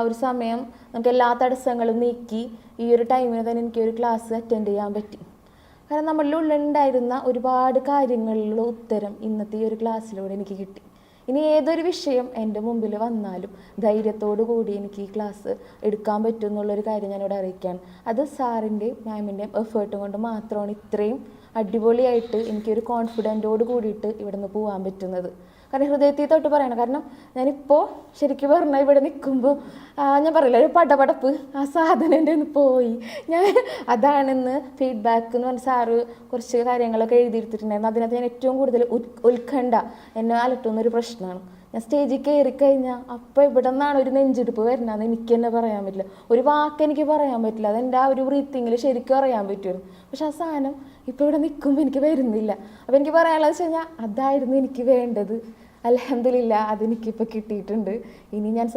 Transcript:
ഒരു സമയം നമുക്ക് എല്ലാ തടസ്സങ്ങളും നീക്കി ഈ ഒരു ടൈമിന് തന്നെ എനിക്കൊരു ക്ലാസ് അറ്റൻഡ് ചെയ്യാൻ പറ്റി. കാരണം നമ്മളുടെ ഉള്ളിലുണ്ടായിരുന്ന ഒരുപാട് കാര്യങ്ങളിലുള്ള ഉത്തരം ഇന്നത്തെ ഈ ഒരു ക്ലാസ്സിലൂടെ എനിക്ക് കിട്ടി. ഇനി ഏതൊരു വിഷയം എൻ്റെ മുമ്പിൽ വന്നാലും ധൈര്യത്തോടു കൂടി എനിക്ക് ഈ ക്ലാസ് എടുക്കാൻ പറ്റും എന്നുള്ളൊരു കാര്യം ഞാനിവിടെ അറിയിക്കുകയാണ്. അത് സാറിൻ്റെയും മാമിൻ്റെയും എഫേർട്ടും കൊണ്ട് മാത്രമാണ് ഇത്രയും അടിപൊളിയായിട്ട് എനിക്കൊരു കോൺഫിഡൻറ്റോട് കൂടിയിട്ട് ഇവിടെ നിന്ന് പോകാൻ പറ്റുന്നത്. കാരണം ഹൃദയത്തിൽ തൊട്ട് പറയണം. കാരണം ഞാനിപ്പോൾ ശരിക്കും പറഞ്ഞാൽ ഇവിടെ നിൽക്കുമ്പോൾ ഞാൻ പറയില്ല, ഒരു പടപടപ്പ്, ആ സാധനം എൻ്റെ ഒന്ന് പോയി. ഞാൻ അതാണെന്ന് ഫീഡ്ബാക്ക് എന്ന് പറഞ്ഞ സാറ് കുറച്ച് കാര്യങ്ങളൊക്കെ എഴുതിയെടുത്തിട്ടുണ്ടായിരുന്നു. അതിനകത്ത് ഞാൻ ഏറ്റവും കൂടുതൽ ഉത്കണ്ഠ എന്നെ അലട്ടുന്നൊരു പ്രശ്നമാണ്. ഞാൻ സ്റ്റേജിൽ കയറിക്കഴിഞ്ഞാൽ അപ്പോൾ ഇവിടെ നിന്നാണ് ഒരു നെഞ്ചെടുപ്പ് വരണമെന്ന് എനിക്ക് തന്നെ പറയാൻ പറ്റില്ല. ഒരു വാക്ക് എനിക്ക് പറയാൻ പറ്റില്ല. അതെൻ്റെ ആ ഒരു ബ്രീത്തിങ്ങിൽ ശരിക്കും അറിയാൻ പറ്റുമായിരുന്നു. പക്ഷെ ആ സാധനം ഇപ്പോൾ ഇവിടെ നിൽക്കുമ്പോൾ എനിക്ക് വരുന്നില്ല. അപ്പോൾ എനിക്ക് പറയാനുള്ളത് വെച്ച് കഴിഞ്ഞാൽ അതായിരുന്നു എനിക്ക് വേണ്ടത്. അൽഹംദുലില്ലാ, അതെനിക്കിപ്പോൾ കിട്ടിയിട്ടുണ്ട്. ഇനി ഞാൻ